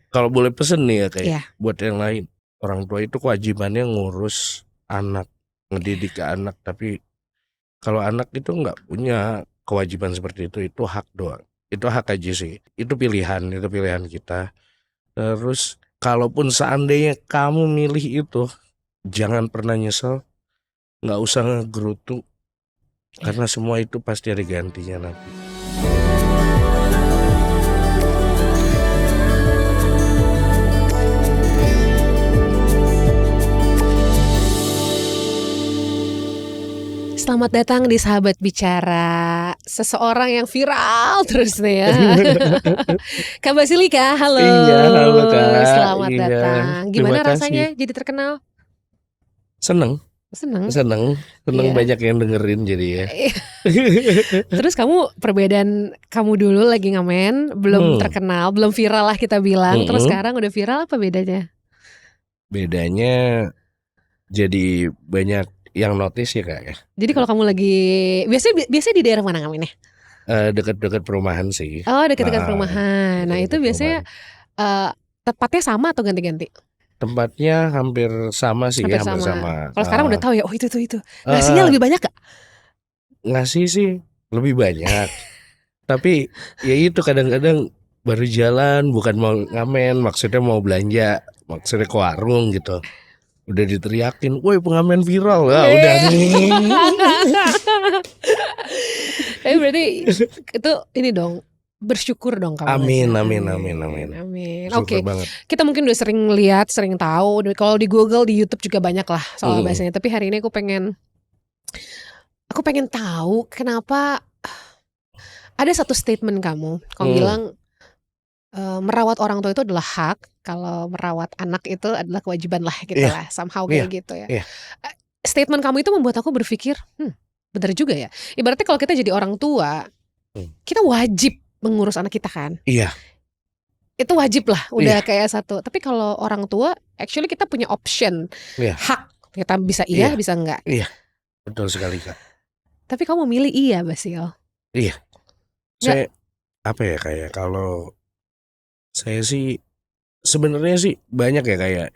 Kalau boleh pesen nih ya kayak Iya. buat yang lain, orang tua itu kewajibannya ngurus anak, ngedidik ke anak. Tapi kalau anak itu nggak punya kewajiban seperti itu hak doang. Itu hak aja sih. Itu pilihan kita. Terus kalaupun seandainya kamu milih itu, jangan pernah nyesel, nggak usah ngegerutu, Iya. karena semua itu pasti ada gantinya nanti. Selamat datang di Sahabat Bicara, seseorang yang viral terus nih ya. Kak Basilika, halo. Iya, halo Kak. Selamat Iya, datang. terima Gimana kasih. rasanya jadi terkenal? Seneng, Seneng? seneng Iya. banyak yang dengerin jadi ya. Terus kamu perbedaan kamu dulu lagi ngamen, belum Hmm, terkenal, belum viral lah kita bilang. Terus mm-mm. sekarang udah viral, apa bedanya? Bedanya jadi banyak yang notice ya Kak ya. Jadi kalau kamu lagi biasanya di daerah mana ngamennya? Dekat-dekat perumahan sih. Oh, dekat-dekat Ah, perumahan. Nah, itu dekat-dekat biasanya perumahan. tepatnya sama atau ganti-ganti? Tempatnya hampir sama sih, Hampir hampir sama. sama. Kalau sekarang udah tahu ya, oh itu. Ngasihnya Eh, lebih banyak gak? ngasih sih lebih banyak. Tapi ya itu kadang-kadang baru jalan bukan mau ngamen, maksudnya mau belanja, maksudnya ke warung gitu. Udah diteriakin, "Woi pengamen viral." Lah udah Tapi berarti itu ini dong, bersyukur dong kamu amin, harusnya. amin, amin, amin. Amin, amin. Syukur Oke, banget. kita mungkin udah sering lihat, sering tahu. Kalau di Google, di YouTube juga banyak lah soal Mm, bahasanya. Tapi hari ini aku pengen tahu kenapa ada satu statement kamu mm, bilang merawat orang tua itu adalah hak, kalau merawat anak itu adalah kewajiban lah gitu iya, lah, somehow iya, kayak gitu ya. iya. Statement kamu itu membuat aku berpikir, bener juga ya. Ibaratnya kalau kita jadi orang tua, Mm, kita wajib mengurus anak kita kan. iya, Itu wajib lah, udah iya, kayak satu. Tapi kalau orang tua, actually kita punya option, iya, hak. Kita bisa iya, iya, bisa enggak. iya. Betul sekali Kak. Tapi kamu milih iya, Basil. Iya, Enggak. saya apa ya kayak kalau saya sih sebenarnya sih banyak ya kayak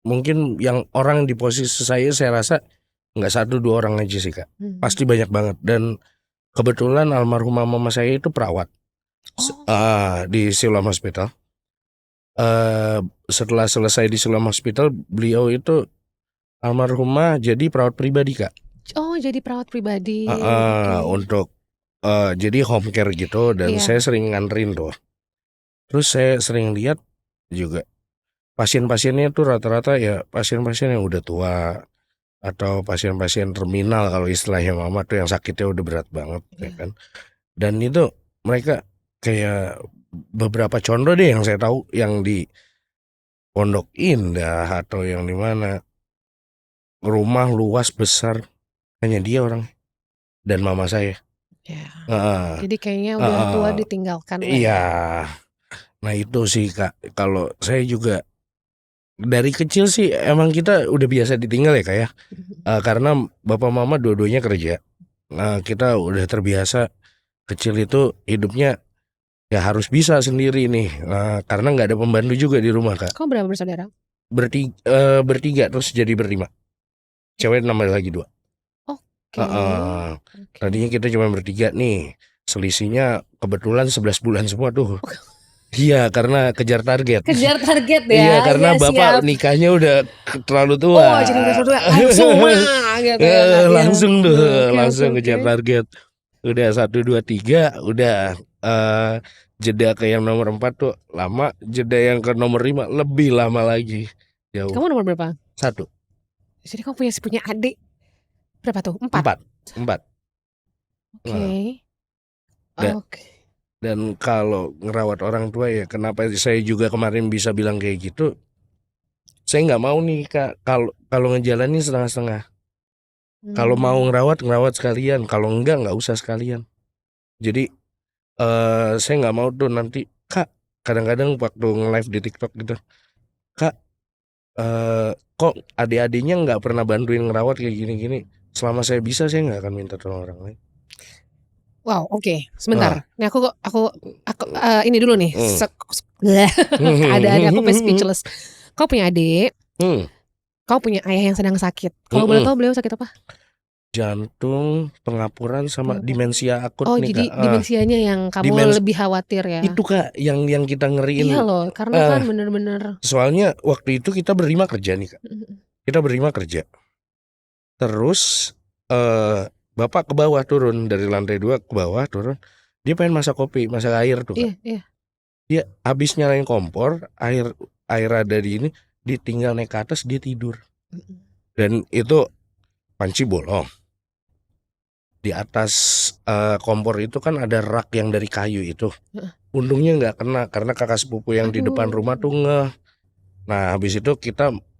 mungkin yang orang di posisi saya rasa nggak satu dua orang aja sih Kak. Hmm. Pasti banyak banget dan kebetulan almarhumah mama saya itu perawat Oh, di Siloam Hospital. Setelah selesai di Siloam Hospital, beliau itu almarhumah jadi perawat pribadi Kak. oh jadi perawat pribadi. Oke. Untuk jadi home care gitu dan Iya. saya sering nganterin tuh. Terus saya sering lihat juga pasien-pasiennya tuh rata-rata ya pasien-pasien yang udah tua atau pasien-pasien terminal kalau istilahnya mama tuh yang sakitnya udah berat banget ya Iya. kan. Dan itu mereka kayak beberapa contoh deh yang saya tahu yang di Pondok Indah atau yang di mana rumah luas besar hanya dia orang dan mama saya. Ya. Heeh, Jadi kayaknya udah tua heeh. ditinggalkan lah Iya. ya. Nah itu sih Kak, kalau saya juga dari kecil sih emang kita udah biasa ditinggal ya Kak ya. Karena bapak mama dua-duanya kerja. Nah kita udah terbiasa kecil itu hidupnya ya harus bisa sendiri nih. Karena nggak ada pembantu juga di rumah Kak. Kamu berapa bersaudara? Bertiga terus jadi berlima. Cewek nambah lagi dua. Oke. Heeh. Oke. Tadinya kita cuma bertiga nih. Selisihnya kebetulan 11 bulan semua tuh. Iya karena kejar target. Kejar target Iya ya. karena Ya bapak siap. nikahnya udah terlalu tua. Oh, jadi udah tua langsung mah gitu ya Kak ya. Langsung deh, Oke, oke, langsung oke. kejar target. Udah satu dua tiga, udah jeda ke yang nomor 4 tuh lama, jeda yang ke nomor 5 lebih lama lagi, jauh. Kamu nomor berapa? Satu, Jadi kamu punya adik berapa tuh? 4. 4, 4. Nah, Oke. da- Oke. dan kalau ngerawat orang tua ya, kenapa saya juga kemarin bisa bilang kayak gitu? Saya nggak mau nih Kak, kalau kalau ngejalanin setengah-setengah. Kalau mau Hmm. ngerawat sekalian, kalau nggak usah sekalian. Jadi saya nggak mau tuh nanti Kak, kadang-kadang waktu nge-live di TikTok gitu, Kak, kok adik-adiknya nggak pernah bantuin ngerawat kayak gini-gini. Selama saya bisa saya nggak akan minta tolong orang lain. Wow, oke. Nah. Sebentar. Nih aku ini dulu nih. Hmm. Keadaannya aku sampai speechless. Kau punya adik, Hmm. kau punya ayah yang sedang sakit. Kalau boleh tahu beliau sakit apa? Jantung, pengapuran sama demensia akut Oh, nih jadi Kak. dimensianya yang kamu lebih khawatir ya? Itu Kak yang kita ngeriin. Iya loh, karena kan bener-bener. Soalnya waktu itu kita berlima kerja nih Kak. Kita berlima kerja. Terus bapak ke bawah turun dari lantai 2 ke bawah turun. Dia pengen masak kopi, masak air tuh Kak. Iya. Dia habis nyalain kompor, air ada di ini, dia tinggal naik ke atas, dia tidur. Dan itu panci bolong. Di atas kompor itu kan ada rak yang dari kayu itu. Untungnya nggak kena karena kakak sepupu yang di depan rumah tuh ngeh. Nah habis itu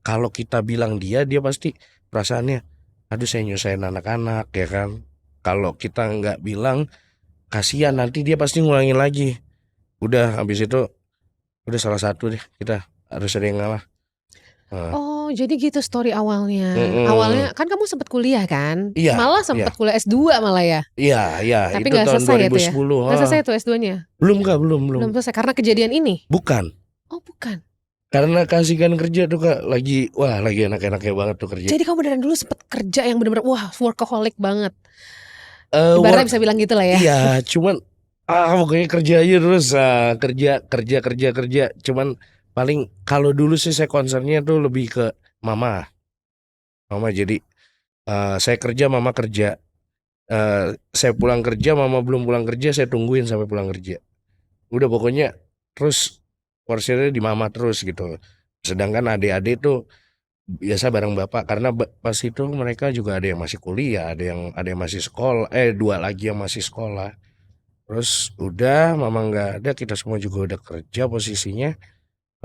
kalau kita bilang dia pasti perasaannya, aduh saya nyusahin anak-anak ya kan. Kalau kita nggak bilang, kasihan nanti dia pasti ngulangin lagi. Udah habis itu udah salah satu deh, kita harus ada yang ngalah. Oh, jadi gitu story awalnya. Awalnya kan kamu sempat kuliah kan? Iya. Malah sempat kuliah S2 malah ya? Iya. Tapi itu nggak tahun selesai itu 2010. ya? Nggak selesai tuh S2-nya? Belum Kak, belum. Belum selesai karena kejadian ini? Bukan. Oh, bukan. Karena kasihkan kerja tuh Kak, lagi enak-enaknya banget tuh kerja. Jadi kamu beneran dulu sempet kerja yang bener-bener wah workaholic banget. Ibaratnya bisa bilang gitu lah ya. Iya, cuman pokoknya kerja aja terus, kerja. Cuman paling kalau dulu sih saya concernnya tuh lebih ke mama. Jadi saya kerja, mama kerja. Saya pulang kerja, mama belum pulang kerja, saya tungguin sampai pulang kerja. Udah pokoknya terus porsinya di mama terus gitu. Sedangkan adik-adik tuh biasa bareng bapak karena pas itu mereka juga ada yang masih kuliah, ada yang masih sekolah, 2 lagi yang masih sekolah. Terus udah mama nggak ada, kita semua juga udah kerja posisinya.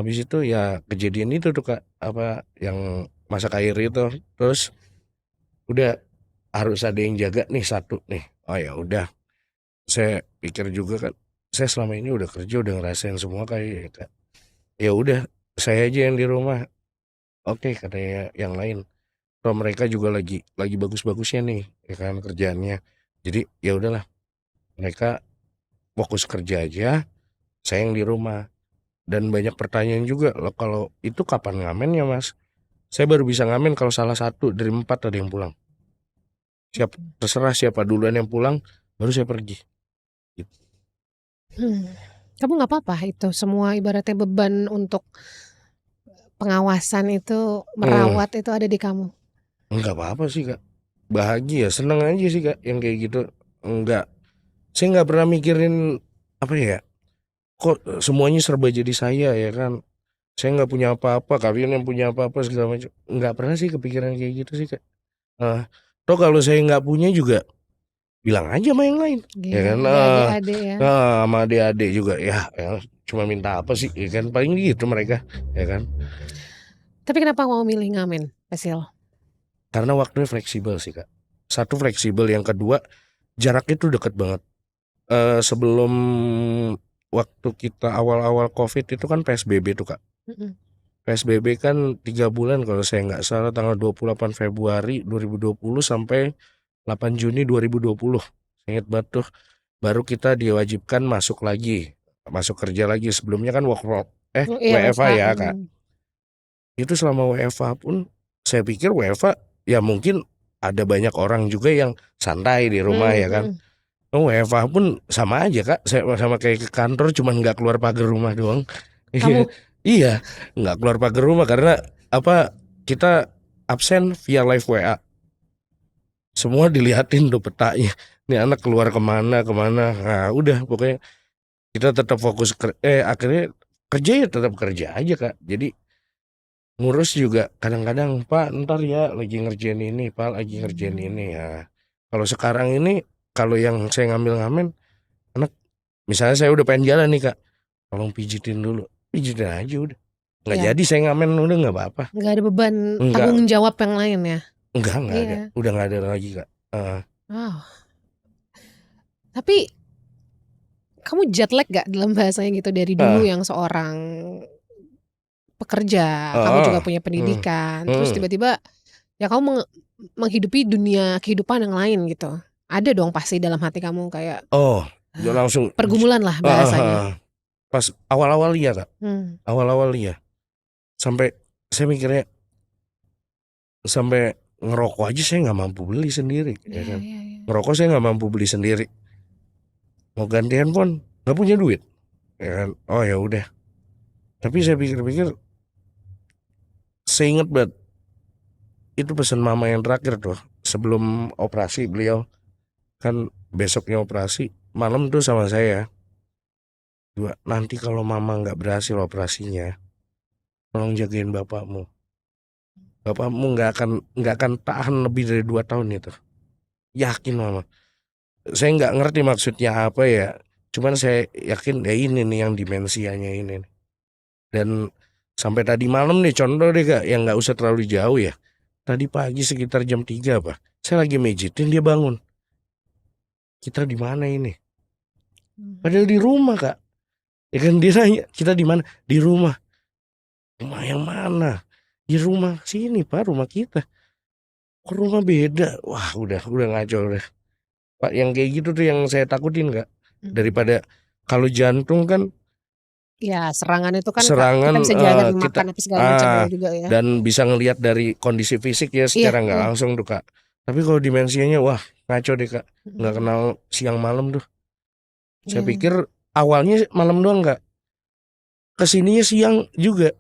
Habis itu ya kejadian itu tuh Kak, apa yang masak air itu. Terus udah harus ada yang jaga nih satu nih. Oh ya udah, saya pikir juga kan, saya selama ini udah kerja, udah ngerasain semua kayak ya udah saya aja yang di rumah. Oke katanya yang lain. Kalau mereka juga lagi bagus-bagusnya nih ya kan kerjaannya. Jadi ya udahlah, mereka fokus kerja aja, saya yang di rumah. Dan banyak pertanyaan juga loh, kalau itu kapan ngamen ya Mas? Saya baru bisa ngamen kalau salah satu dari 4 ada yang pulang. Terserah siapa duluan yang pulang, baru saya pergi. Gitu. Kamu nggak apa-apa itu semua ibaratnya beban untuk pengawasan itu, merawat itu ada di kamu? Enggak apa-apa sih Kak, bahagia, seneng aja sih Kak yang kayak gitu. Saya nggak pernah mikirin apa ya, kok semuanya serba jadi saya ya kan. Saya nggak punya apa-apa, kalian yang punya apa-apa segala macam. Nggak pernah sih kepikiran kayak gitu sih Kak. Toh kalau saya nggak punya juga bilang aja sama yang lain, ya kan. Adik-adik ya. Sama adik-adik juga ya cuma minta apa sih, ya kan paling gitu mereka, ya kan. Tapi kenapa mau milih ngamen, Basil? Karena waktunya fleksibel sih Kak. Satu fleksibel, yang kedua jaraknya tuh deket banget. Sebelum waktu kita awal-awal COVID itu kan PSBB tuh Kak. PSBB kan 3 bulan kalau saya nggak salah, tanggal 28 Februari 2020 sampai 8 Juni 2020. Saya ingat banget tuh, baru kita diwajibkan masuk kerja lagi. Sebelumnya kan WFH ya Kak. Itu selama WFH pun saya pikir WFH ya mungkin ada banyak orang juga yang santai di rumah ya kan. WFH pun sama aja Kak, saya sama kayak ke kantor, cuman nggak keluar pagar rumah doang. Iya, nggak keluar pagar rumah karena kita absen via live WA. Semua dilihatin tuh petanya. Nih anak keluar kemana. Nah udah pokoknya kita tetap fokus akhirnya kerja ya tetap kerja aja Kak. Jadi ngurus juga kadang-kadang, Pak ntar ya lagi ngerjain ini, Pak lagi ngerjain ini ya. Kalau sekarang ini, kalau yang saya ngambil ngamen, anak misalnya saya udah pengen jalan nih Kak, tolong pijitin dulu, pijitin aja udah. Nggak jadi saya ngamen, udah nggak apa-apa. Nggak ada beban tanggung jawab yang lain ya? Enggak ada, udah nggak ada lagi Kak. Wow. Tapi kamu jet lag gak dalam bahasanya gitu dari dulu yang seorang pekerja, kamu juga punya pendidikan, terus tiba-tiba ya kamu menghidupi dunia kehidupan yang lain gitu. ada dong pasti dalam hati kamu kayak Oh, dia langsung pergumulan lah bahasanya. pas awal-awal iya Kak. Hmm. Awal-awal iya. Sampai saya mikirnya sampai ngerokok aja saya nggak mampu beli sendiri, ya kan. Ngerokok saya nggak mampu beli sendiri. Mau ganti handphone nggak punya duit, ya kan. Oh ya udah. Tapi saya pikir-pikir, saya ingat banget itu pesan mama yang terakhir tuh sebelum operasi. Beliau kan besoknya operasi malam tuh sama saya, nanti kalau mama nggak berhasil operasinya, tolong jagain bapakmu. Bapakmu nggak akan tahan lebih dari 2 tahun itu. Yakin mama. Saya nggak ngerti maksudnya apa ya. Cuman saya yakin ya ini nih yang dimensianya ini. Dan sampai tadi malam nih contoh deh Kak, yang nggak usah terlalu jauh ya. Tadi pagi sekitar jam 3 apa. Saya lagi mijitin dia bangun. Kita di mana ini? Padahal di rumah Kak. Ya kan dia nanya, kita di mana? Di rumah. Rumah yang mana? Di rumah sini Pak, rumah kita. Kok rumah beda? Wah udah ngaco udah. Pak yang kayak gitu tuh yang saya takutin Kak. Daripada kalau jantung kan ya serangan itu kan serangan, kita bisa jaga makan apa segala macam juga ya. Dan bisa ngelihat dari kondisi fisik ya secara nggak langsung tuh Kak. Tapi kalau dimensinya wah ngaco deh Kak. Nggak kenal siang malam tuh. Saya pikir awalnya malam doang Kak. Kesininya siang juga.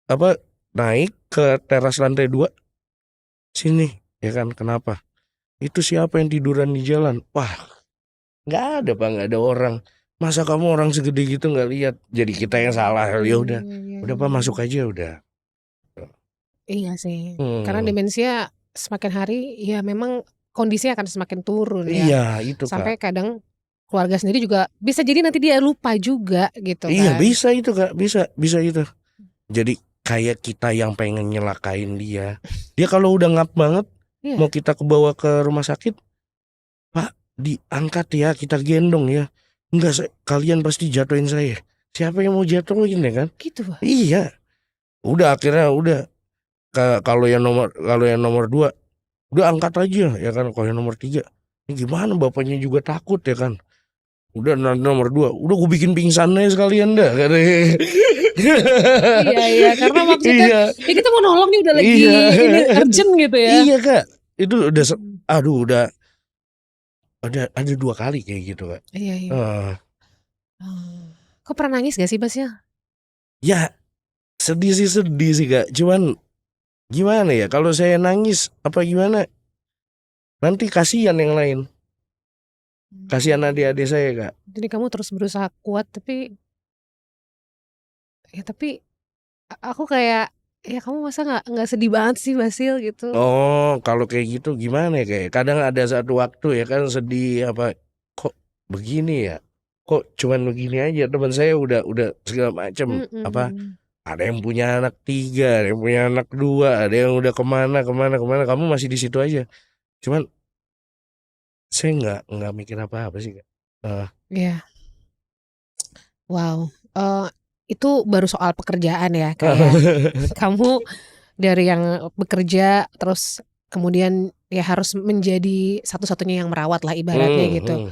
Apa naik ke teras lantai 2 sini ya kan. Kenapa? Itu siapa yang tiduran di jalan? Wah nggak ada Pak, nggak ada orang. Masa kamu orang segede gitu nggak lihat? Jadi kita yang salah. Ya udah Pak masuk aja udah. Iya sih. Karena demensia semakin hari ya memang kondisinya akan semakin turun ya. Iya itu sampai Kak. kadang keluarga sendiri juga bisa jadi nanti dia lupa juga gitu kan. Iya bisa itu Kak, bisa itu. Jadi kayak kita yang pengen nyelakain dia. Dia kalau udah ngap banget, mau kita kebawa ke rumah sakit, Pak diangkat ya, kita gendong ya. Enggak, kalian pasti jatuhin saya. Siapa yang mau jatuhin ya kan? Gitu Pak. Iya. Udah akhirnya udah. Kalau yang nomor 2 udah angkat aja ya kan. Kalau yang nomor 3 ini gimana, bapaknya juga takut ya kan. Udah nomor 2 udah gue bikin pingsan aja sekalian dah. Iya karena maksudnya ya kita mau nolong nih udah lagi ini urgent gitu ya. Iya Kak. Itu udah udah ada 2 kali kayak gitu Kak. Iya. Kok pernah nangis gak sih Basya? Ya sedih sih Kak. Cuman gimana ya, kalau saya nangis apa gimana, nanti kasihan yang lain. Kasihan adik-adik saya Kak. Jadi kamu terus berusaha kuat tapi aku kayak ya kamu masa nggak sedih banget sih Basil gitu. Oh kalau kayak gitu gimana ya, kayak kadang ada satu waktu ya kan sedih apa, kok begini ya, kok cuman begini aja. Teman saya udah segala macam apa, ada yang punya anak 3, ada yang punya anak 2, ada yang udah kemana, kamu masih di situ aja. Cuman saya nggak mikir apa-apa sih Kak. Iya. Wow. Itu baru soal pekerjaan ya kayak kamu dari yang bekerja terus kemudian ya harus menjadi satu-satunya yang merawat lah ibaratnya gitu.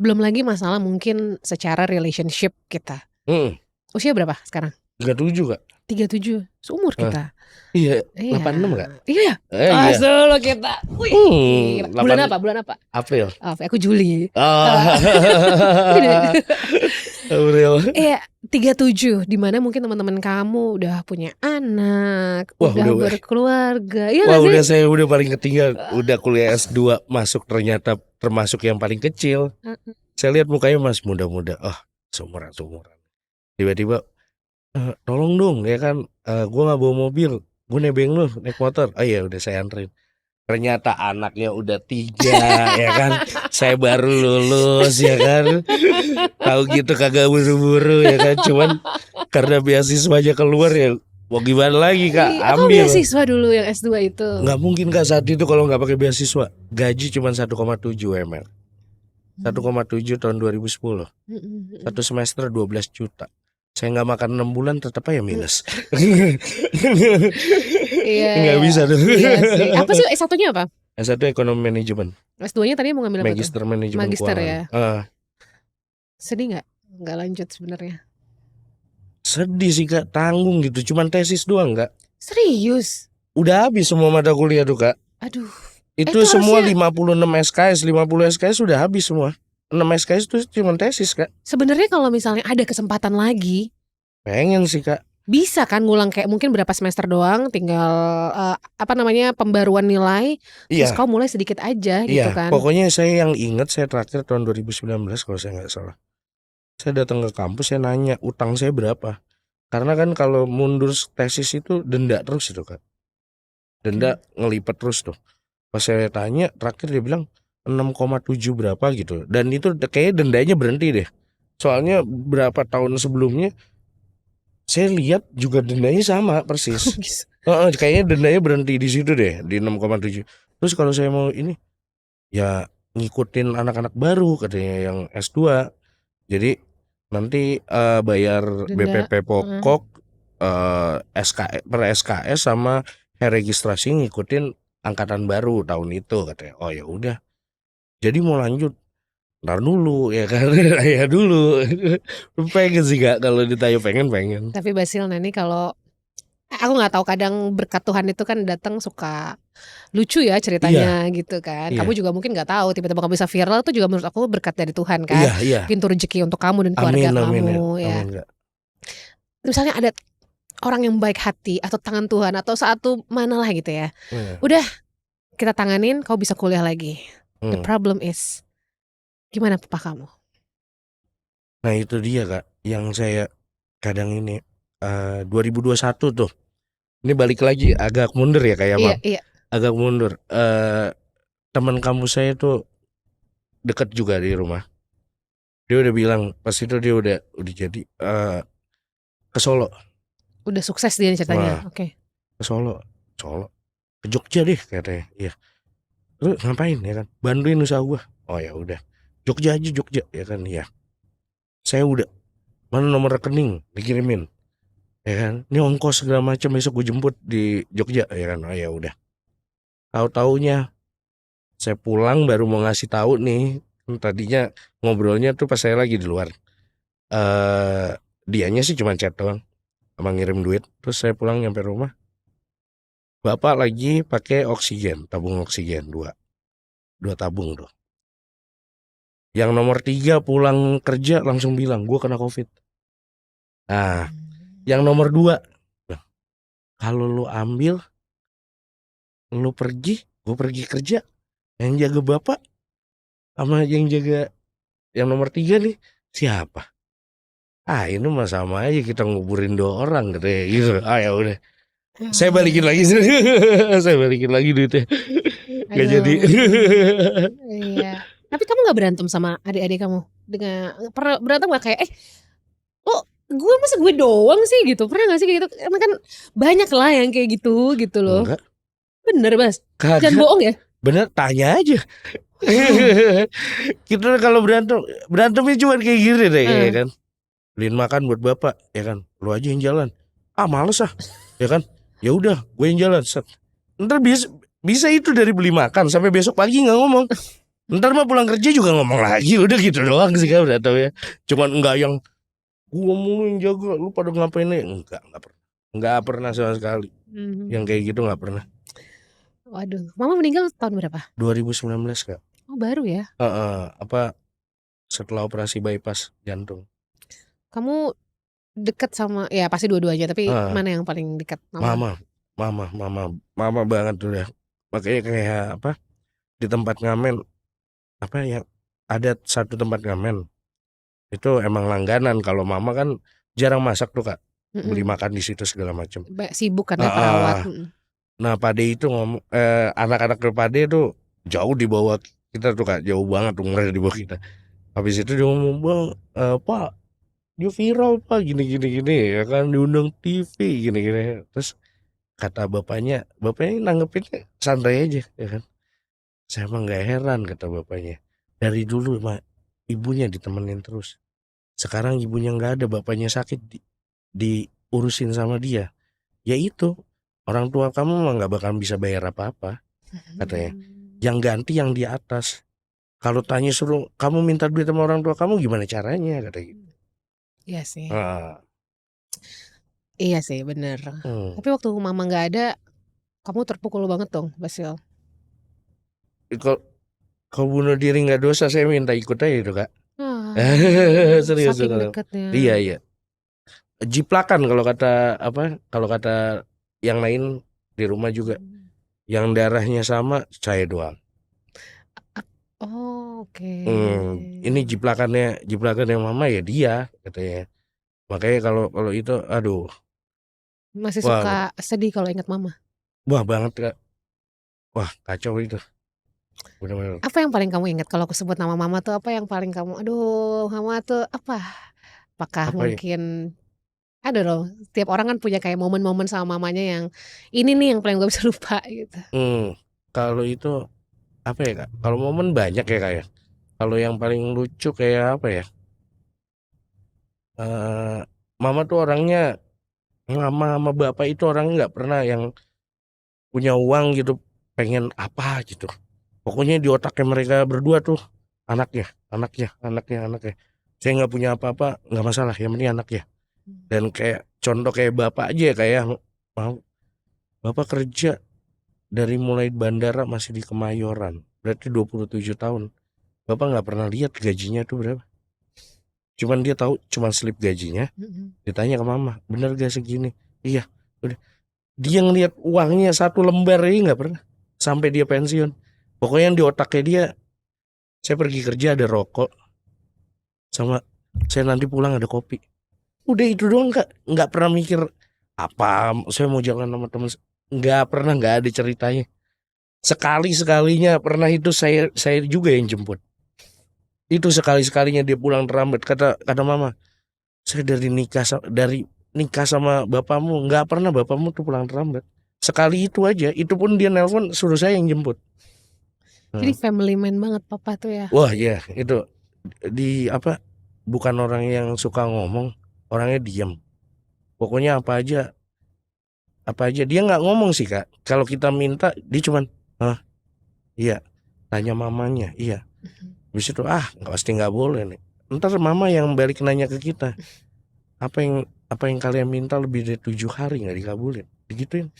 Belum lagi masalah mungkin secara relationship kita. Usia berapa sekarang? 37 Kak. 37 seumur kita. Iya 86 Kak. Iya. Dulu kita. Bulan apa? April. Aku Juli. April. 37 di mana mungkin teman-teman kamu udah punya anak, udah berkeluarga. Ya wah saya udah paling ketinggalan, udah kuliah S2 masuk, ternyata termasuk yang paling kecil. Saya lihat mukanya masih muda-muda. Seumuran. Tiba-tiba tolong dong ya kan, gue nggak bawa mobil, gue nebeng lu naik motor. Ya udah saya anterin. Ternyata anaknya udah 3 ya kan. Saya baru lulus ya kan. Tahu gitu kagak buru-buru ya kan. Cuman karena beasiswanya keluar ya mau gimana lagi Kak, ambil. Beasiswa dulu yang S2 itu. Nggak mungkin Kak saat itu kalau nggak pakai beasiswa. Gaji cuma 1,7 ML. 1,7 tahun 2010. Satu semester 12 juta. Saya nggak makan 6 bulan tetap aja minus. Iya. Nggak bisa tuh. Iya sih. Apa sih S1-nya apa? S1 ekonomi manajemen, S2-nya tadi mau ngambil apa tuh? magister manajemen Magister ya. keuangan. Sedih nggak lanjut sebenarnya? Sedih sih Kak, tanggung gitu, cuman tesis doang Kak. Serius? Udah habis semua mata kuliah tuh Kak. Aduh. Itu Itu semua harusnya 56 SKS, 50 SKS sudah habis semua. 6 SKS itu cuma tesis Kak. sebenarnya kalau misalnya ada kesempatan lagi, Pengen sih Kak. bisa kan ngulang kayak mungkin berapa semester doang, tinggal pembaruan nilai, terus Iya, kau mulai sedikit aja gitu iya. kan. Pokoknya saya yang ingat saya terakhir tahun 2019 kalau saya nggak salah. Saya datang ke kampus, saya nanya utang saya berapa. Karena kan kalau mundur tesis itu denda terus itu Kak. Denda ngelipat terus tuh. Pas saya tanya terakhir dia bilang 6,7 berapa gitu. Dan itu kayaknya dendanya berhenti deh. Soalnya berapa tahun sebelumnya saya lihat juga dendanya sama persis. Kayaknya dendanya berhenti di situ deh di 6,7. Terus kalau saya mau ini ya ngikutin anak-anak baru katanya yang S2. Jadi nanti bayar Denda. BPP pokok SKS per SKS sama registrasi ngikutin angkatan baru tahun itu katanya. Oh ya udah. Jadi mau lanjut ntar dulu ya kan. Ya dulu. Pengen sih Kak kalau ditanya pengen. Tapi Basil Nani kalau aku nggak tahu, kadang berkat Tuhan itu kan datang suka lucu ya ceritanya gitu kan. Iya. Kamu juga mungkin nggak tahu tiba-tiba kamu bisa viral tuh juga menurut aku berkat dari Tuhan kan. Iya. Pintu rezeki untuk kamu dan keluarga Amin kamu ya. ya. Amin Kak. Misalnya ada orang yang baik hati atau tangan Tuhan atau satu mana lah gitu ya. Iya. Udah kita tanganin, kau bisa kuliah lagi. The Hmm. problem is gimana papa kamu? Nah itu dia Kak yang saya kadang ini 2021 tuh. Ini balik lagi agak mundur ya kayak Mam. Iya. Agak mundur. Teman kampus saya tuh dekat juga di rumah. Dia udah bilang pas itu dia udah jadi ke Solo. Udah sukses dia nih ceritanya. Wah, Oke. ke Solo, ke Jogja deh katanya. Iya. Terus ngapain ya kan? Bantuin usaha gua. Oh ya udah. Jogja aja Jogja ya kan. Iya. Saya udah mana nomor rekening dikirimin. Ya kan. Ini ongkos segala macam besok gue jemput di Jogja ya kan. Oh ya udah. Tahu-taunya saya pulang baru mau ngasih tahu nih. Tadinya ngobrolnya tuh pas saya lagi di luar. Dianya sih cuma chat doang sama ngirim duit. Terus saya pulang nyampe rumah, bapak lagi pakai oksigen, tabung oksigen dua tabung tuh. Yang nomor 3 pulang kerja langsung bilang gue kena COVID. Nah yang nomor 2, kalau lu ambil lu pergi, gue pergi kerja, yang jaga bapak sama yang jaga yang nomor 3 nih siapa? Ini mah sama aja kita nguburin 2 orang katanya gitu. Ya udah. Saya balikin lagi. Saya balikin lagi duitnya. Gak jadi. Iya. Tapi kamu nggak berantem sama adik-adik kamu? Dengan pernah berantem nggak kayak gue masa gue doang sih gitu? Pernah nggak sih kayak gitu? Karena kan banyak lah yang kayak gitu loh. Enggak. Bener Bas? Kagak. Jangan bohong ya. Bener, tanya aja. Kita kalau berantemnya cuma kayak gini deh ya kan. Beliin makan buat bapak ya kan. Lu aja yang jalan. Males ya kan. Ya udah, gue yang jalan. Ntar bisa itu dari beli makan sampai besok pagi nggak ngomong. Ntar mah pulang kerja juga ngomong lagi. Udah gitu doang sih kan, udah tahu ya. Cuman enggak yang gua mau yang jaga, lu pada ngapain nih? Enggak pernah sama sekali. Yang kayak gitu enggak pernah. Waduh, mama meninggal tahun berapa? 2019 Kak. Oh baru ya. Setelah operasi bypass jantung. Kamu dekat sama, ya pasti dua-duanya, tapi mana yang paling dekat? Mama banget udah. Makanya kayak di tempat ngamen yang ada satu tempat ngamen itu emang langganan. Kalau mama kan jarang masak tuh Kak, beli makan di situ segala macam. Sibuk kan ya perawat. Nah Pade itu ngomong, anak-anak Pade itu jauh di bawah kita tuh Kak, jauh banget umurnya di bawah kita. Habis itu dia ngomong, bang, Pak, dia viral Pak, gini ya kan, diundang TV gini. Terus kata bapaknya nanggepinnya santai aja ya kan. Saya emang gak heran kata bapaknya. Dari dulu ibunya ditemenin terus. Sekarang ibunya gak ada, bapaknya sakit, diurusin sama dia. Ya itu, orang tua kamu mah gak bakal bisa bayar apa-apa katanya. yang ganti yang di atas. Kalau tanya suruh kamu minta duit sama orang tua kamu gimana caranya kata gitu. Iya sih. Nah, Iya sih, bener. hmm. Tapi waktu mama nggak ada, kamu terpukul banget dong, Basil. Kalau bunuh diri nggak dosa saya minta ikut aja itu kak. Serius Saking beneran. deketnya. Iya iya. Jiplakan kalau kata apa? Kalau kata yang lain di rumah juga. Yang darahnya sama saya doang. Oh, oke. Ini jiplakannya mama ya dia katanya. Makanya kalau itu aduh Masih suka wah sedih kalau ingat mama. wah banget kak. Wah kacau itu. Benar-benar. Apa yang paling kamu ingat kalau aku sebut nama mama tuh apa yang paling kamu, aduh mama tuh apa? Apakah Apa ya? mungkin, aduh dong, tiap orang kan punya kayak momen-momen sama mamanya yang ini nih yang paling gak bisa lupa gitu. Kalau itu apa ya kak? Kalau momen banyak ya kak ya. Kalau yang paling lucu kayak apa ya? Eh, Mama tuh orangnya, mama sama bapak itu orangnya nggak pernah yang punya uang gitu, pengen apa gitu. Pokoknya di otaknya mereka berdua tuh anaknya, anaknya. Saya nggak punya apa-apa, nggak masalah. Yang penting anaknya. Dan kayak contoh kayak bapak aja ya kayak mau bapak kerja dari mulai bandara masih di Kemayoran, berarti 27 tahun. Bapak nggak pernah lihat gajinya tuh berapa. Cuman dia tahu cuman slip gajinya. Ditanya ke mama, bener gak segini? Iya. Udah. Dia ngelihat uangnya satu lembar ini nggak pernah sampai dia pensiun. Pokoknya yang di otaknya dia, saya pergi kerja ada rokok, sama saya nanti pulang ada kopi. Udah itu doang kak, nggak pernah mikir apa saya mau jalan sama temen. Nggak pernah, nggak ada ceritanya. Sekali sekalinya pernah itu saya juga yang jemput. Itu sekali sekalinya dia pulang terlambat. Kata kata mama, saya dari nikah sama bapakmu nggak pernah bapakmu tuh pulang terlambat. Sekali itu aja, itu pun dia nelpon suruh saya yang jemput. Jadi Hmm. family man banget papa tuh ya. Wah ya itu di apa? Bukan orang yang suka ngomong, orangnya diam. Pokoknya apa aja dia nggak ngomong sih kak. Kalau kita minta dia cuman, ah iya, tanya mamanya, iya. Habis itu nggak pasti nggak boleh nih. Ntar mama yang balik nanya ke kita, apa yang kalian minta lebih dari 7 hari nggak dikabulin, digituin.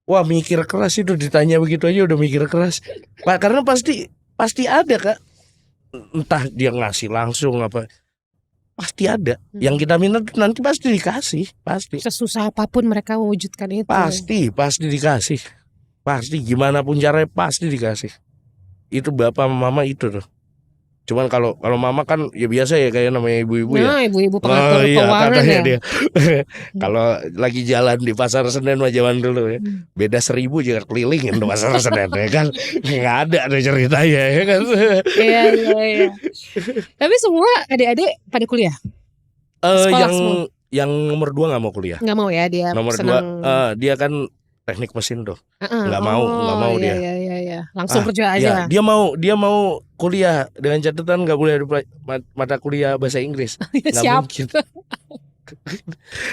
Wah mikir keras itu ditanya begitu aja udah mikir keras. Pak karena pasti pasti ada kak. Entah dia ngasih langsung apa, pasti ada. Yang kita minta tuh nanti pasti dikasih, pasti. Sesusah apapun mereka mewujudkan itu. Pasti dikasih. Pasti gimana pun caranya pasti dikasih. Itu bapak sama mama itu tuh. Cuman kalau kalau mama kan ya biasa ya kayak namanya ibu-ibu ya. Nah, ibu-ibu Oh pengatur iya keuangan katanya ya. dia. Kalau lagi jalan di pasar Senen mah zaman dulu ya. Beda 1.000 juga kelilingin tuh pasar Senen ya kan. Nggak ada ceritanya ya kan. Iya, iya, iya. Tapi semua adik-adik pada kuliah? Sekolah Yang semua? yang nomor 2 nggak mau kuliah. Nggak mau ya, dia Nomor 2 senang. dia kan teknik mesin tuh. Heeh. Nggak Oh, mau iya, dia. iya, iya, iya. Langsung kerja Ya aja. dia mau kuliah dengan catatan nggak boleh ada mata kuliah bahasa Inggris. Nggak Siap. mungkin.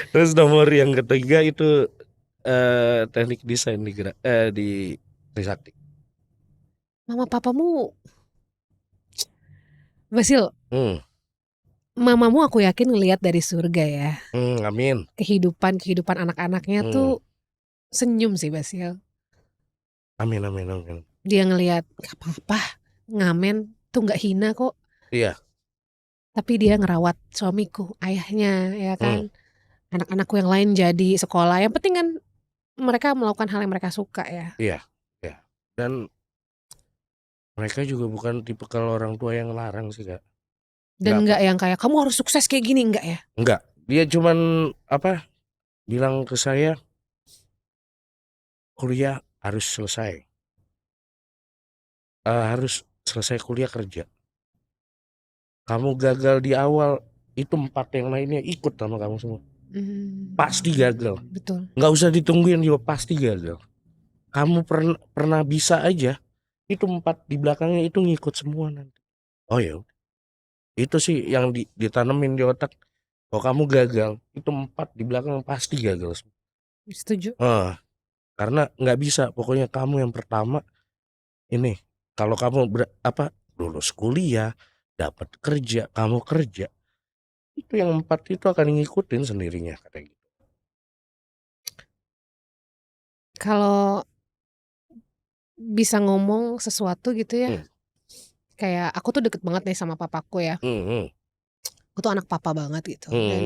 Terus nomor yang ketiga itu teknik desain di Trisakti. Mama papamu, Basil, Hmm, mamamu aku yakin ngelihat dari surga ya. amin. Kehidupan anak-anaknya Hmm, tuh senyum sih, Basil. amin. Dia ngelihat gak apa-apa, ngamen tuh nggak hina kok. Iya. Tapi dia ngerawat suamiku, ayahnya, ya Hmm, kan. Anak-anakku yang lain jadi sekolah. Yang penting kan mereka melakukan hal yang mereka suka ya. iya. Ya. Dan mereka juga bukan tipe kalau orang tua yang larang sih kak. Dan Nggak nggak yang kayak kamu harus sukses kayak gini, enggak ya. Enggak. Dia cuman apa? Bilang ke saya kuliah harus selesai. Harus selesai kuliah kerja. Kamu gagal di awal, itu 4 yang lainnya ikut sama kamu semua. Pasti gagal. Betul. Nggak usah ditungguin juga pasti gagal. Kamu pernah bisa aja, itu 4 di belakangnya itu ngikut semua nanti. Oh ya, itu sih yang ditanemin di otak. Kalau kamu gagal, itu 4 di belakang pasti gagal semua. Setuju. Karena nggak bisa, pokoknya kamu yang pertama ini. Kalau kamu lulus kuliah, dapat kerja, kamu kerja, itu yang 4 itu akan ngikutin sendirinya kayak gitu. Kalau bisa ngomong sesuatu gitu ya, Hmm. kayak aku tuh deket banget nih sama papaku ya. Hmm. Aku tuh anak papa banget gitu. Hmm. Dan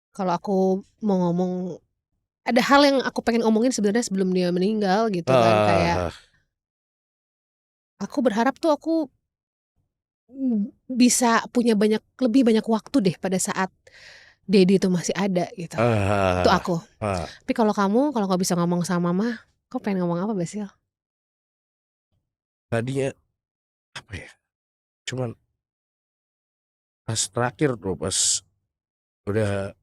kalau aku mau ngomong, ada hal yang aku pengen ngomongin sebenarnya sebelum dia meninggal gitu kan. Kayak aku berharap tuh aku bisa punya lebih banyak waktu deh pada saat Dedi itu masih ada gitu. Itu aku. Tapi kalau nggak bisa ngomong sama mama, kau pengen ngomong apa Basil? Tadinya apa ya? Cuman pas terakhir tuh, pas udah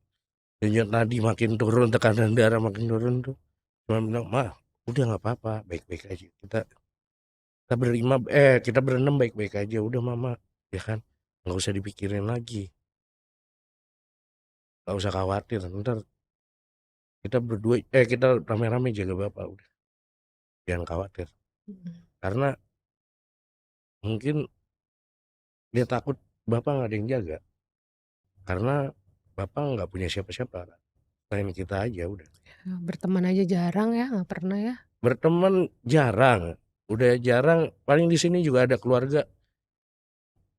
denyut nadi makin turun, tekanan darah makin turun tuh, cuma bilang, "Ma, udah nggak apa-apa, baik-baik aja. Kita berenam baik-baik aja. Udah mama, ya kan, nggak usah dipikirin lagi, nggak usah khawatir. Ntar kita berdua, kita rame-rame jaga bapak. Udah, jangan khawatir." Karena mungkin dia takut bapak nggak ada yang jaga. Karena bapak nggak punya siapa-siapa, selain kita aja udah. Berteman aja jarang ya, nggak pernah ya. Berteman jarang, udah jarang. Paling di sini juga ada keluarga,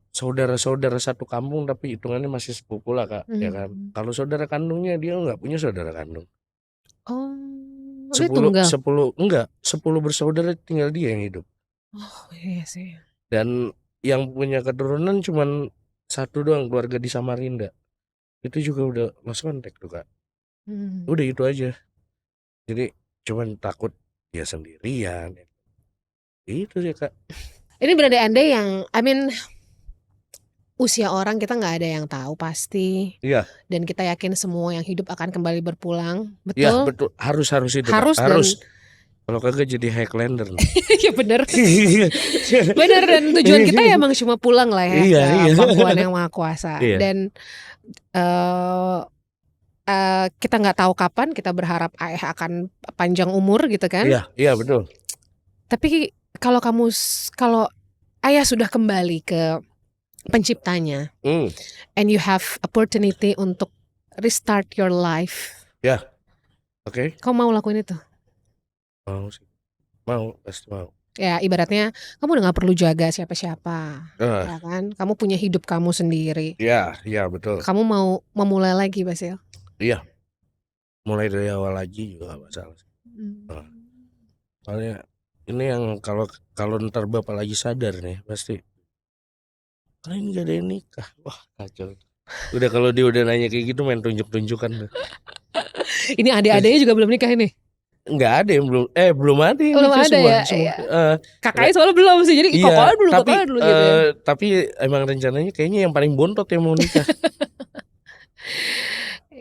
saudara-saudara satu kampung, tapi hitungannya masih sepupu lah Kak, ya kan. Kalau saudara kandungnya dia nggak punya saudara kandung. Oh, dia 10 tunggal. 10 bersaudara, tinggal dia yang hidup. Oh iya sih. Dan yang punya keturunan cuman satu doang, keluarga di Samarinda. Itu juga udah lost contact tuh Kak. Udah itu aja. Jadi cuman takut dia sendirian. Itu sih Kak. Ini berandai-andai yang, usia orang kita nggak ada yang tahu pasti. Iya. Dan kita yakin semua yang hidup akan kembali berpulang. Iya Betul? betul, harus itu Kak. Harus. Kalau kagak jadi Highlander. Ya bener. Bener, dan tujuan kita ya emang cuma pulang lah ya. Iya. Ke Pakuan yang Maha Kuasa. Iya. Dan kita nggak tahu kapan, kita berharap ayah akan panjang umur gitu kan. Iya betul. Tapi kalau ayah sudah kembali ke penciptanya, and you have opportunity untuk restart your life, ya, oke. Kau mau lakuin itu? Mau sih, pasti mau. Ya ibaratnya kamu udah nggak perlu jaga siapa-siapa, ya kan? Kamu punya hidup kamu sendiri. Iya betul. Kamu mau memulai lagi, Basil? Iya, mulai dari awal lagi juga gak masalah. Soalnya ini yang kalau ntar bapak lagi sadar nih, pasti kalian gak ada yang nikah. Wah kacau. Udah kalau dia udah nanya kayak gitu, main tunjuk-tunjukkan. Ini adik-adiknya juga belum nikah ini? Nggak ada yang belum ada yang belum nikah ada semua. Ya. Kakaknya soalnya belum sih, jadi Iya, kokoknya dulu gitu ya. Tapi emang rencananya kayaknya yang paling bontot yang mau nikah.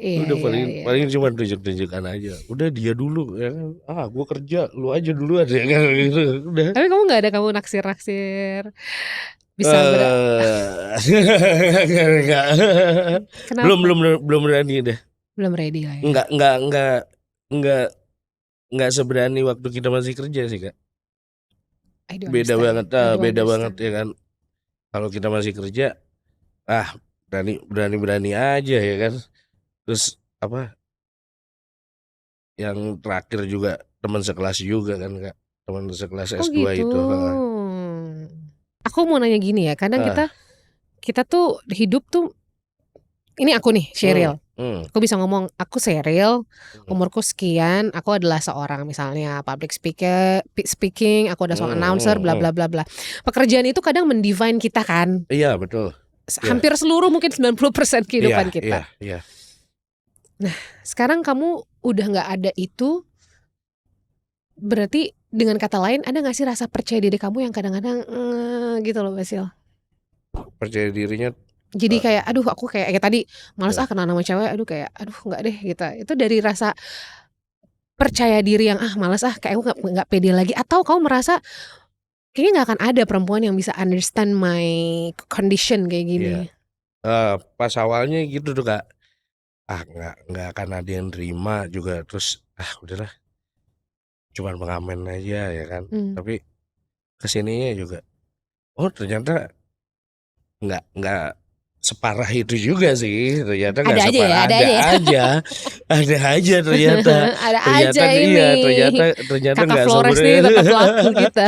Udah paling cuma tunjuk-tunjukkan aja. Udah dia dulu ya kan. Gue kerja, lu aja dulu aja kan gitu. Udah. Tapi kamu nggak ada naksir-naksir bisa enggak. Belum berani deh. Belum ready lah ya. Enggak seberani waktu kita masih kerja sih Kak. Beda banget ya kan. Kalau kita masih kerja, berani aja ya kan. Terus yang terakhir juga teman sekelas juga kan Kak, teman sekelas S2 gitu. Itu. Aku mau nanya gini ya, kadang kita tuh hidup tuh, ini aku nih Sheryl. Aku bisa ngomong, aku Sheryl, umurku sekian, aku adalah seorang misalnya public speaking, aku ada seorang announcer, bla bla bla bla. Pekerjaan itu kadang mendefine kita kan. Iya betul. Hampir seluruh, mungkin 90% kehidupan kita. Iya. Nah, sekarang kamu udah nggak ada itu, berarti dengan kata lain, ada nggak sih rasa percaya diri kamu yang kadang-kadang gitu loh Basil? Percaya dirinya. Jadi kayak aku kayak tadi males kenal nama cewek, aduh nggak deh gitu. Itu dari rasa percaya diri yang males kayak aku nggak pede lagi, atau kamu merasa kayaknya nggak akan ada perempuan yang bisa understand my condition kayak gini? Pas awalnya gitu tuh Kak, nggak akan ada yang terima juga, terus udahlah, cuman pengamen aja ya kan. Tapi kesininya juga, oh ternyata nggak separah itu juga sih, ternyata nggak Ada aja ya, separah, ada ada aja ya. aja, ada aja ternyata, Ada ternyata aja iya, ini. ternyata Kakak nggak Flores separah, nih tetap laku kita.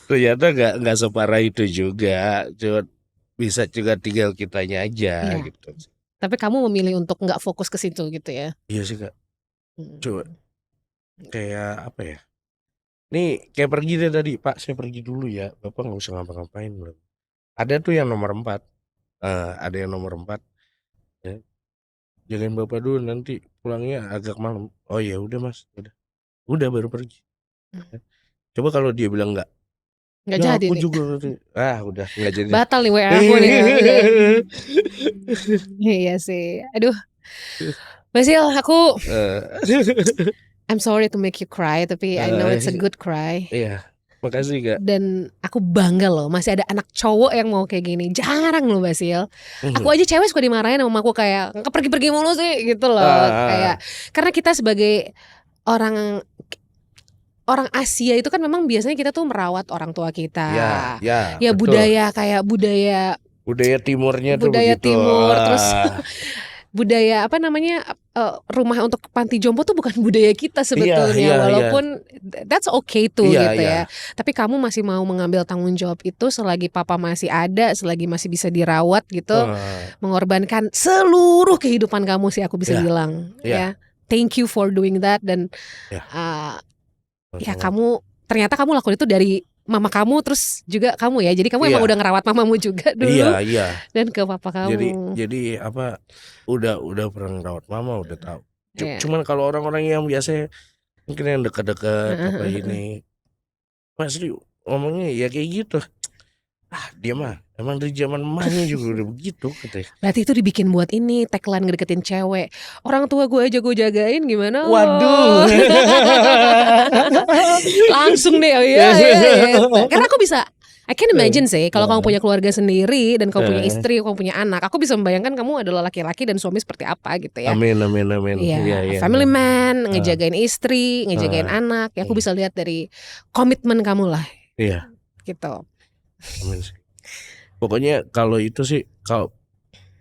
ternyata nggak separah itu juga, cuma bisa juga tinggal kitanya aja Iya, gitu. tapi kamu memilih untuk nggak fokus ke situ gitu ya. Iya sih Kak, coba Hmm. kayak apa ya? Nih kayak pergi deh tadi, Pak saya pergi dulu ya, Bapak nggak usah ngapa-ngapain belum. Ada tuh yang nomor 4, ada yang nomor 4 ya. Jagain Bapak dulu nanti pulangnya agak malam. Oh ya udah Mas, udah baru pergi. Ya. Coba kalau dia bilang enggak, Nggak ya jadi aku nih. juga nanti. Udah nggak jadi deh. Batal nih WA aku nih. Iya sih. Aduh, Basil, aku Eh, I'm sorry to make you cry, tapi I know it's a good cry. iya, makasih Kak. Dan aku bangga loh, masih ada anak cowok yang mau kayak gini. Jarang loh Basil. Aku Mhm. aja cewek suka dimarahin sama aku kayak nggak pergi-pergi mulu sih gitu loh. Kayak Ah, karena kita sebagai orang orang Asia itu kan memang biasanya kita tuh merawat orang tua kita. ya, ya, Ya betul. budaya kayak budaya Budaya timurnya tuh budaya begitu. timur, terus budaya apa namanya, rumah untuk panti jompo tuh bukan budaya kita Iya, sebetulnya, iya, iya. walaupun that's okay tuh Iya, gitu iya. ya. Tapi kamu masih mau mengambil tanggung jawab itu selagi papa masih ada, selagi masih bisa dirawat gitu, Heeh. mengorbankan seluruh kehidupan kamu sih aku bisa Iya, bilang iya, ya. Thank you for doing that dan, iya. eee, ya Sama-sama. kamu ternyata kamu lakuin itu dari mama kamu terus juga kamu ya. Jadi kamu emang udah Iya, ngerawat mamamu juga iya, dulu iya. dan ke papa Jadi kamu. jadi apa, udah pernah ngerawat mama, udah tahu. Iya. Cuman kalau orang-orang yang biasanya mungkin yang dekat-dekat Heeh apa heeh heeh. ini, pasti ngomongnya ya kayak gitu. Dia mah emang dari zaman emaknya juga udah begitu katanya. Berarti itu dibikin buat ini, tagline ngedeketin cewek. Orang tua gue aja gue jagain gimana lo? Waduh. Langsung deh, oh iya iya iya. Karena aku bisa I can imagine sih kalau kamu Heeh, punya keluarga sendiri dan kamu punya heeh. istri, kamu punya anak, aku bisa membayangkan kamu adalah laki-laki dan suami seperti apa gitu ya. Amin, amin, amin. Iya, Iya, iya, iya. family man, Heeh, ngejagain istri, ngejagain heeh, anak. Ya aku iya. bisa lihat dari komitmen kamu lah Iya, gitu. amin sih. Pokoknya kalau itu sih, kalau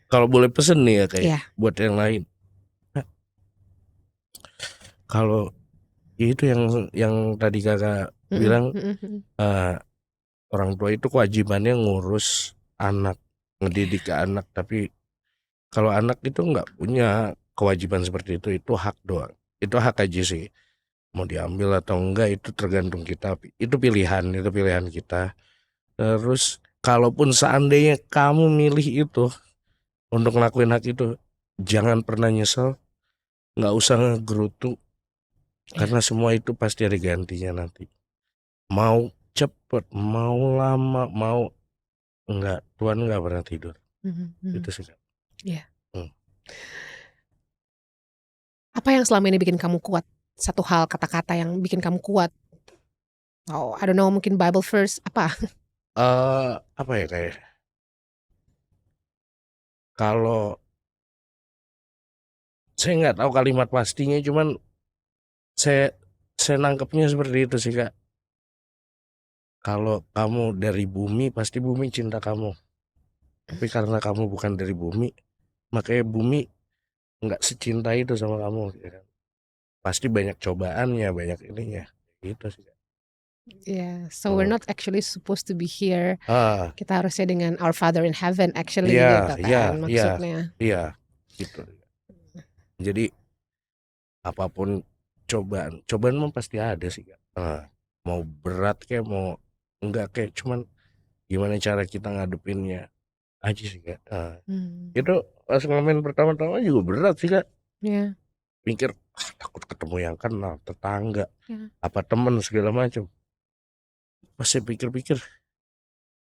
kalau boleh pesen nih ya kayak Iya. buat yang lain. Nah, kalau itu yang tadi kakak Mhm bilang, mhm mhm. orang tua itu kewajibannya ngurus anak, ngedidik ke anak. Tapi kalau anak itu nggak punya kewajiban seperti itu hak doang. Itu hak aja sih. Mau diambil atau enggak itu tergantung kita. Itu pilihan kita. Terus kalaupun seandainya kamu milih itu untuk ngelakuin hak itu, jangan pernah nyesel, nggak usah ngegerutu, Iya. karena semua itu pasti ada gantinya nanti. Mau cepet, mau lama, mau enggak, Tuhan nggak pernah tidur. Mhm Itu mhm. sih Kak. Iya. Hmm. Apa yang selama ini bikin kamu kuat? Satu hal kata-kata yang bikin kamu kuat? Oh, I don't know, mungkin Bible verse apa? Apa ya kayak kalau saya nggak tahu kalimat pastinya, cuman saya saya nangkepnya seperti itu sih Kak. Kalau kamu dari bumi, pasti bumi cinta kamu. Tapi karena kamu bukan dari bumi, makanya bumi nggak secinta itu sama kamu, ya kan? Pasti banyak cobaannya, banyak ininya, gitu sih. Yeah, so we're Hmm. not actually supposed to be here. Ah, Kita harusnya dengan our Father in Heaven actually iya, gitu iya, kan iya, maksudnya. iya, gitu. Jadi apapun cobaan mah pasti ada sih, Kak. Mau berat kayak mau enggak kayak, cuman gimana cara kita ngadepinnya aja sih, Kak. Hmm. Itu pas ngamen pertama-tama juga berat sih, Kak. Ya, Pikir takut ketemu yang kenal, tetangga, ya. apa temen segala macam. Pas saya pikir-pikir,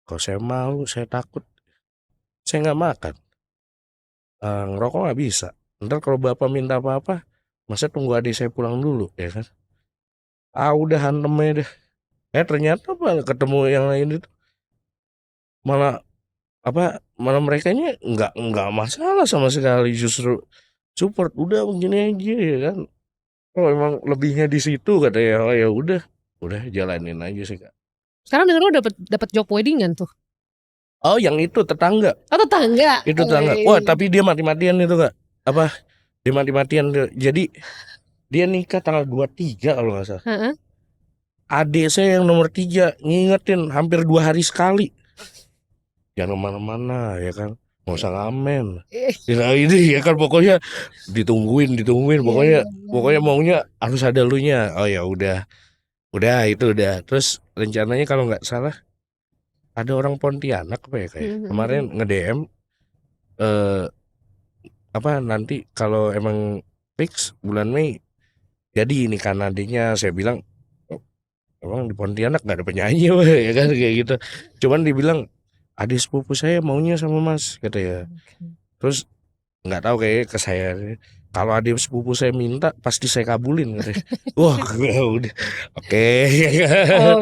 kalau saya malu, saya takut, saya nggak makan. Ngerokok nggak bisa. Ntar kalau bapak minta apa-apa, masa tunggu adik saya pulang dulu, ya kan? Udah hantemnya deh. Ternyata apa ketemu yang lain itu malah apa malah merekanya nggak masalah sama sekali, justru support, udah begini aja ya kan. Kalau emang lebihnya di situ katanya, oh ya udah jalanin aja sih Kak. Sekarang denger lu dapat job weddingan tuh. Oh yang itu tetangga. Oh tetangga. Itu tetangga. Wah tapi dia mati-matian itu Kak. Apa? Dia mati-matian. Jadi dia nikah tanggal 23 kalau gak salah. Heeh. Adik saya yang nomor 3 ngingetin hampir 2 hari sekali. Jangan kemana-mana ya kan. Gak usah ngamen. Ya ini ya kan pokoknya ditungguin pokoknya maunya harus ada lunya. Oh ya udah itu udah. Terus rencananya kalau nggak salah ada orang Pontianak apa ya kayak kemarin nge-DM apa nanti kalau emang fix bulan Mei jadi ini kan adiknya. Saya bilang emang di Pontianak nggak ada penyanyi ya kan kayak gitu. Cuman dibilang adik sepupu saya maunya sama Mas kata ya. Terus nggak tahu kayak ke saya kalau adik sepupu saya minta pasti saya kabulin katanya. Wah udah oke.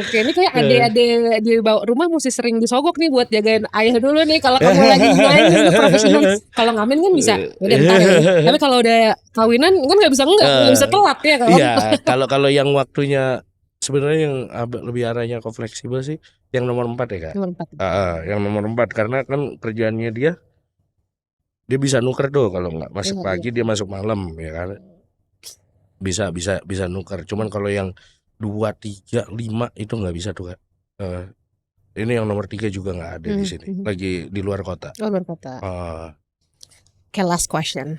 Oke, ini kayak adik-adik di bawah rumah mesti sering disogok nih buat jagain ayah dulu nih. Kalau kamu lagi nyanyi nih profesional, kalau ngamen kan bisa. Udah bentar ya. Tapi kalau udah kawinan kan nggak bisa telat ya kalau. Iya, kalau yang waktunya sebenarnya yang lebih arahnya ke fleksibel sih yang nomor 4 ya Kak. Nomor 4. Yang nomor 4 karena kan kerjaannya dia bisa nuker tuh kalau nggak masuk pagi dia masuk malam ya kan. Bisa nuker. Cuman kalau yang 2, 3, 5 itu nggak bisa tuh Kak. Ini yang nomor 3 juga nggak ada di sini. Lagi di luar kota. Oh, luar kota. Okay, last question.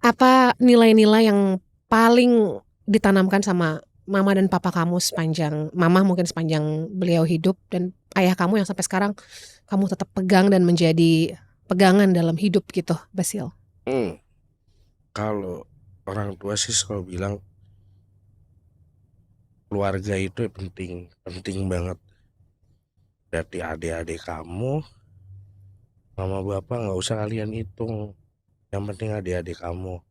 Apa nilai-nilai yang paling ditanamkan sama mama dan papa kamu mama mungkin sepanjang beliau hidup dan ayah kamu yang sampai sekarang kamu tetap pegang dan menjadi pegangan dalam hidup gitu, Basil? Kalau orang tua sih selalu bilang keluarga itu penting banget. Berarti adik-adik kamu, mama bapak nggak usah kalian hitung. Yang penting adik-adik kamu.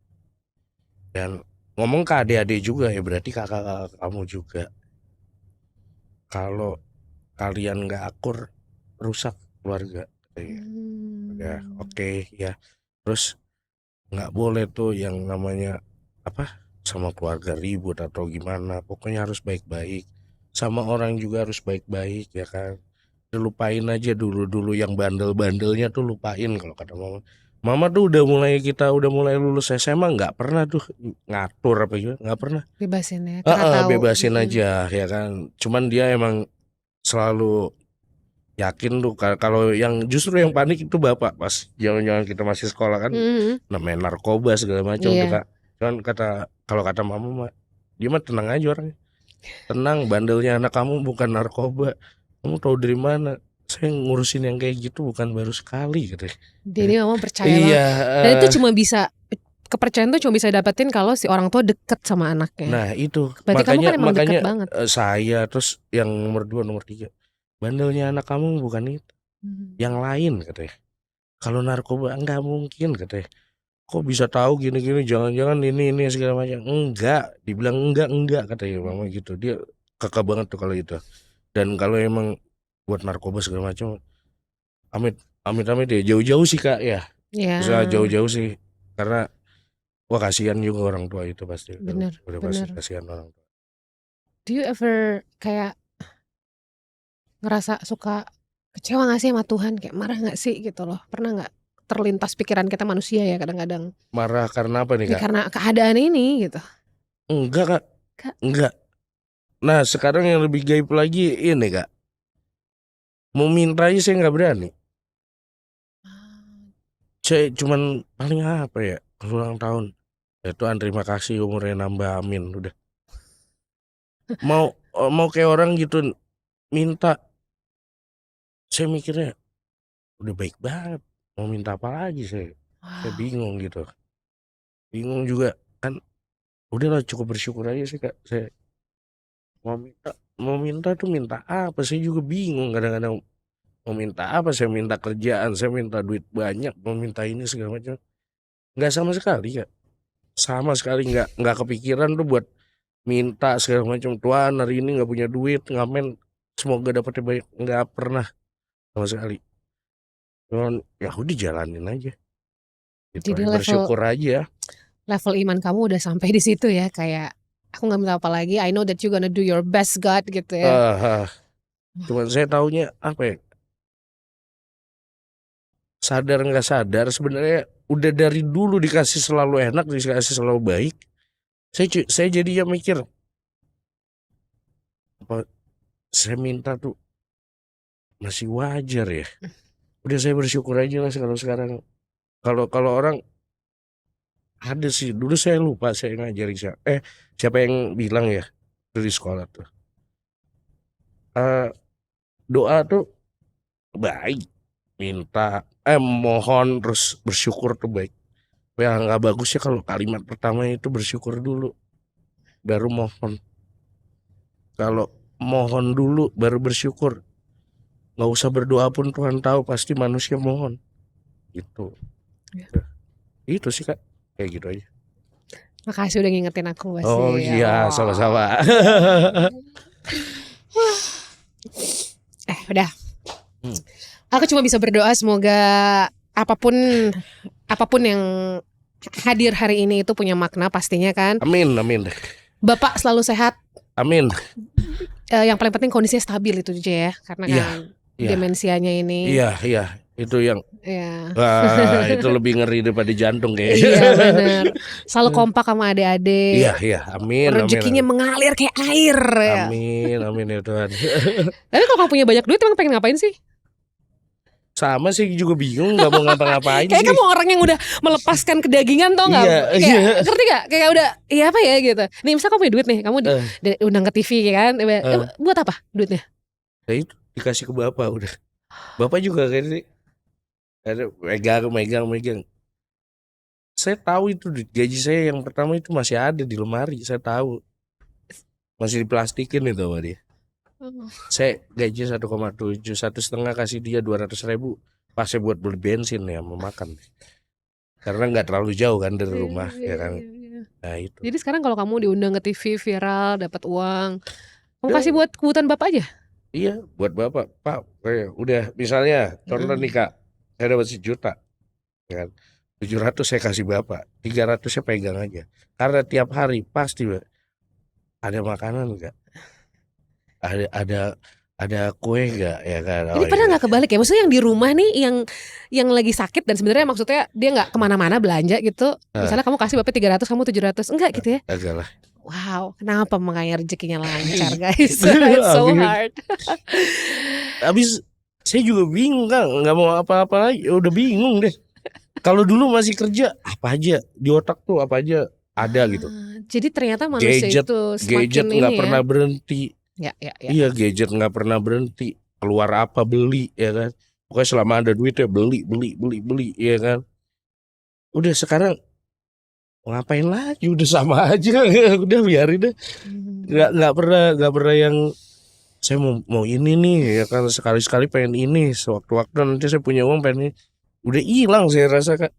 Dan ngomong ke adik-adik juga ya berarti kakak kamu juga. Kalau kalian nggak akur, rusak keluarga. Ya oke, ya. Terus nggak boleh tuh yang namanya apa sama keluarga ribut atau gimana. Pokoknya harus baik-baik. Sama orang juga harus baik-baik ya kan. Lupain aja dulu yang bandel-bandelnya tuh lupain kalau kata mama. Mama tuh udah mulai lulus SMA nggak pernah tuh ngatur apa gitu, nggak pernah. Bebasin ya. Bebasin aja ya kan. Cuman dia emang selalu yakin tuh kalau yang justru yang panik itu bapak pas jangan kita masih sekolah kan namanya narkoba segala macam tuh Kak. Cuman kalau kata mama dia mah tenang aja orangnya. Tenang, bandelnya anak kamu bukan narkoba. Kamu tahu dari mana? Saya ngurusin yang kayak gitu bukan baru sekali katanya. Jadi mama percaya banget. Dan itu kepercayaan tuh cuma bisa dapetin kalau si orang tua deket sama anaknya. Nah itu berarti makanya kamu kan deket banget. Saya terus yang nomor 2 nomor 3 bandelnya anak kamu bukan itu, yang lain katanya. Kalau narkoba enggak mungkin katanya. Kok bisa tahu gini-gini, jangan-jangan ini segala macam. Enggak, dibilang enggak katanya mama gitu. Dia kekeh banget tuh kalau itu. Dan kalau emang buat narkoba segala macam, amit ya jauh-jauh sih Kak ya. Bisa jauh-jauh sih karena wah kasihan juga orang tua itu pasti. Bener. Pasti kasihan orang tua. Do you ever kayak ngerasa suka kecewa gak sih sama Tuhan, kayak marah gak sih gitu loh? Pernah gak terlintas pikiran kita manusia ya kadang-kadang? Marah karena apa nih Kak? Karena keadaan ini gitu. Enggak Kak. Enggak. Nah sekarang yang lebih gaib lagi ini Kak, mau minta aja saya nggak berani. Saya cuman paling apa ya ulang tahun ya Tuhan terima kasih umurnya nambah amin udah. Mau kayak orang gitu minta, saya mikirnya udah baik banget, mau minta apa lagi saya bingung gitu. Bingung juga kan, udahlah cukup bersyukur aja sih Kak. Saya mau minta tuh minta apa, saya juga bingung kadang-kadang mau minta apa. Saya minta kerjaan, saya minta duit banyak, mau minta ini segala macam, nggak sama sekali Kak, sama sekali nggak kepikiran tuh buat minta segala macam. Tuhan hari ini nggak punya duit ngamen semoga dapetnya banyak, nggak pernah sama sekali. Cuman ya udah jalanin aja gitu. Jadi bersyukur aja. Level iman kamu udah sampai di situ ya, kayak aku nggak minta apa lagi. I know that you gonna do your best, God, gitu ya. Cuman saya taunya apa ya, sadar nggak sadar sebenarnya udah dari dulu dikasih selalu enak, dikasih selalu baik. Saya jadinya mikir apa saya minta tuh masih wajar ya. Udah saya bersyukur aja lah kalau sekarang. Kalau orang ada sih dulu saya lupa saya ngajarin siapa yang bilang ya dari sekolah tuh doa tuh baik, minta mohon terus bersyukur tuh baik. Ya nggak bagusnya kalau kalimat pertama itu bersyukur dulu baru mohon. Kalau mohon dulu baru bersyukur, nggak usah berdoa pun Tuhan tahu pasti manusia mohon. Itu itu sih Kak, kayak gitu aja. Makasih udah ngingetin aku, Basi. Oh iya, sama-sama. Udah. Aku cuma bisa berdoa semoga apapun yang hadir hari ini itu punya makna pastinya kan. Amin. Bapak selalu sehat. Amin. Yang paling penting kondisinya stabil itu aja ya, karena kan demensianya ini. Iya, itu yang ya. Itu lebih ngeri daripada jantung kayaknya. Iya benar. Selalu kompak sama adik-adik. Iya, amin. Rezekinya mengalir kayak air. Amin ya Tuhan. Tapi kalau kamu punya banyak duit emang pengen ngapain sih? Sama sih juga bingung nggak mau ngapa-ngapain sih. Kayak kamu orang yang udah melepaskan kedagingan tau nggak? Iya. Ngerti nggak? Kayak udah, iya apa ya gitu. Nih misal kamu punya duit nih, kamu diundang ke TV kan? Buat apa duitnya? Ya itu dikasih ke bapak udah. Bapak juga kayak ada megang. Saya tahu itu gaji saya yang pertama itu masih ada di lemari, saya tahu. Masih diplastikin itu sama dia. Saya gaji 1,7, 1,5 kasih dia 200.000, pas saya buat beli bensin ya, memakan. Karena nggak terlalu jauh kan dari rumah, ya kan. Nah itu. Jadi sekarang kalau kamu diundang ke TV viral, dapat uang, kamu kasih buat kebutuhan bapak aja? Iya, buat bapak. Pak, udah misalnya contoh nih Kak, saya dapat 1 juta, ya kan. 700 saya kasih bapak, 300 saya pegang aja. Karena tiap hari pasti ada makanan enggak? Ada kue enggak ya kan? Jadi pernah nggak kebalik ya? Maksudnya yang di rumah nih yang lagi sakit dan sebenarnya maksudnya dia nggak kemana-mana belanja gitu. Misalnya kamu kasih bapak 300, kamu 700, enggak gitu ya? Enggak lah. Wow, kenapa makanya rezekinya lancar guys? It's so hard. Habis saya juga bingung kan, nggak mau apa-apa lagi, udah bingung deh. Kalau dulu masih kerja apa aja di otak tuh apa aja ada gitu. Jadi ternyata manusia itu gadget nggak pernah berhenti. Ya. Iya, gadget nggak pernah berhenti. Keluar apa beli ya kan. Pokoknya selama ada duit ya beli ya kan. Udah sekarang ngapain lagi, udah sama aja. Udah biarin deh. Nggak pernah yang saya mau ini nih ya kan, sekali pengen ini, sewaktu-waktu nanti saya punya uang pengen ini. Udah hilang saya rasa Kak.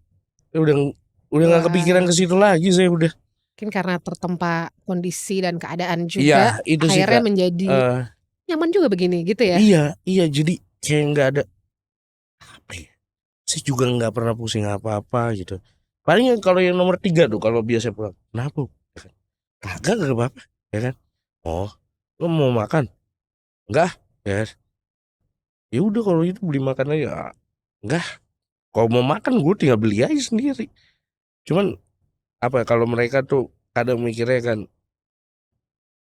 Udah nggak kepikiran ke situ lagi saya udah. Mungkin karena tertempa kondisi dan keadaan juga, itu akhirnya sih, menjadi nyaman juga begini gitu ya. Iya jadi kayak nggak ada apa ya. Saya juga nggak pernah pusing apa-apa gitu. Paling kalau yang nomor 3 tuh kalau biasa pulang, kenapa? Kagak apa-apa ya kan. Oh, lo mau makan? Enggak ya. Ya udah kalau itu beli makan aja. Enggak. Kalau mau makan gue tinggal beli aja sendiri. Cuman apa kalau mereka tuh kadang mikirnya kan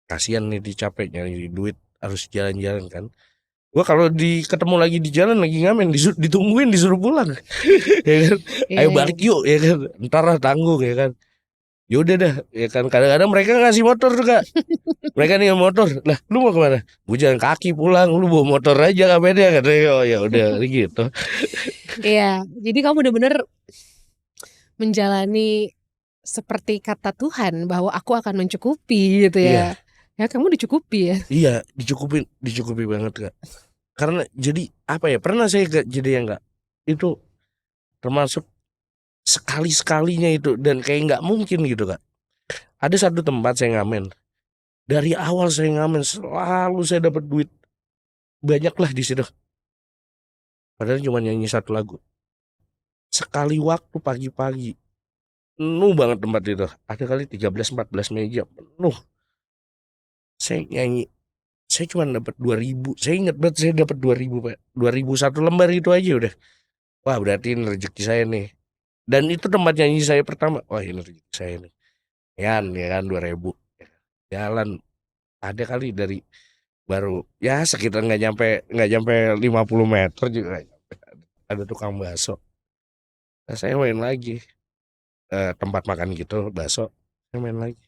kasihan nih dicapek nyari duit harus jalan-jalan kan. Gua kalau ketemu lagi di jalan lagi ngamen ditungguin disuruh pulang. Ya kan? Ayo balik yuk ya kan. Ntar lah tanggung ya kan. Ya udah dah ya kan, kadang-kadang mereka ngasih motor juga. Mereka nih motor. Lah lu mau kemana? Gue jalan kaki pulang, lu bawa motor aja katanya. Oh ya udah gitu. Iya, jadi kamu benar-benar menjalani seperti kata Tuhan bahwa aku akan mencukupi gitu ya. Ya kamu dicukupi ya. Iya, dicukupi banget Kak. Karena jadi apa ya? Pernah saya jadi yang enggak itu termasuk sekali-sekalinya itu dan kayak nggak mungkin gitu Kak. Ada satu tempat saya ngamen. Dari awal saya ngamen selalu saya dapat duit banyak lah di situ. Padahal cuma nyanyi 1 lagu. Sekali waktu pagi-pagi penuh banget tempat itu. Ada kali 13-14 meja penuh. Saya nyanyi, saya cuma dapat 2.000. Saya ingat banget saya dapat 2.000, Pak. 2.000 satu lembar itu aja udah. Wah, berarti ini rezeki saya nih. Dan itu tempat nyanyi saya pertama. Wah, ini rezeki saya nih. Ya kan 2.000. Jalan ada kali dari baru ya sekitar nggak nyampe 50 meter juga nggak nyampe. Ada tukang bakso. Nah, saya main lagi tempat makan gitu bakso. Saya main lagi.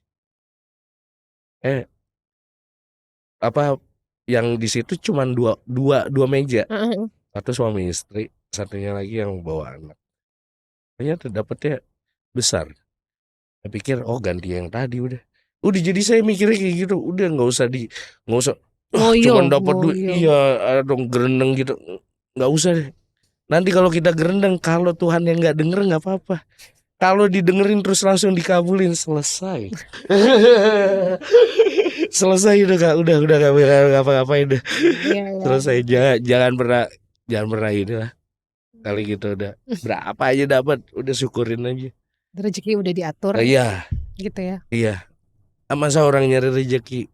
Apa yang di situ cuman dua meja. Satu suami istri, satunya lagi yang bawa anak. Ternyata dapetnya besar. Saya pikir ganti yang tadi udah. Udah jadi saya mikirnya kayak gitu. Udah nggak usah cuman dapat duit. Iya dong gerendeng gitu. Nggak usah deh. Nanti kalau kita gerendeng, kalau Tuhan yang nggak denger nggak apa-apa. Kalau didengerin terus langsung dikabulin, selesai. Selesai udah Kak, udah gak ngapa-ngapain deh. Selesai. Jangan pernah inilah. Kali gitu udah berapa aja dapat, udah syukurin aja. Rezeki udah diatur. Iya. Gitu ya. Iya. Masa orang nyari rezeki,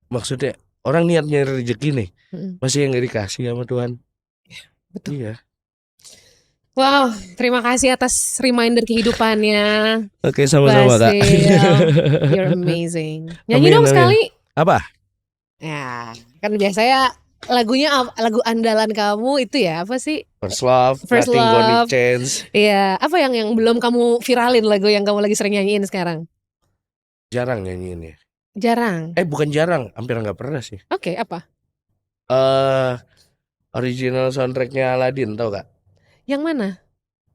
maksudnya orang niat nyari rezeki nih, masih yang nggak dikasih sama Tuhan. Betul. Iya. Wow, terima kasih atas reminder kehidupannya. Oke, sama-sama Kak. You're amazing. Nyanyi dong sekali. Apa? Ya, kan biasanya lagu andalan kamu itu ya apa sih? First Love, Nothing Gonna Change. Iya, apa yang belum kamu viralin, lagu yang kamu lagi sering nyanyiin sekarang? Jarang nyanyiin ya. Jarang. Bukan jarang, hampir nggak pernah sih. Oke, apa? Original soundtracknya Aladdin, tau gak? Yang mana?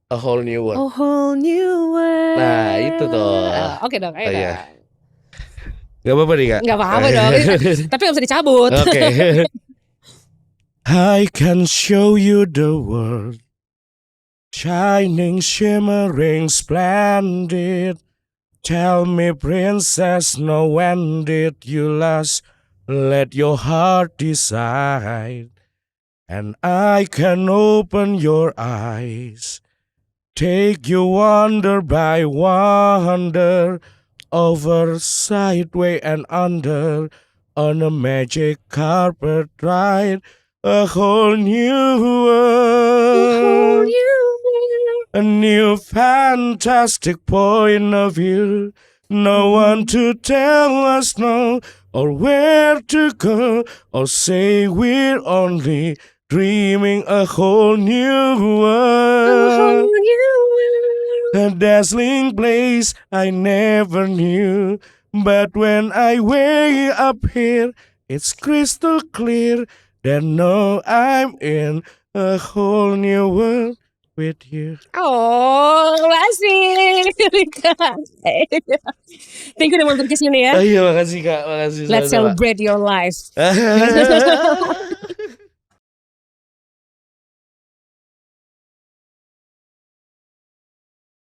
A Whole New World. A Whole New World. Nah itu tuh. Oke dong, ayo iya. Gak apa-apa nih Kak? Gak apa-apa dong. Tapi gak bisa dicabut. Oke. I can show you the world, shining, shimmering, splendid. Tell me, princess, now when did you last let your heart decide? And I can open your eyes, take you wonder by wonder, over, sideway and under, on a magic carpet ride, a whole new world, a new fantastic point of view. No one to tell us no, or where to go, or say we're only dreaming. A whole new world, a dazzling place I never knew. But when I way up here, it's crystal clear that now I'm in a whole new world with you. Oh, makasih. Thank you udah mampir kesini ya. Iya, makasih Kak, makasih. Let's celebrate your life.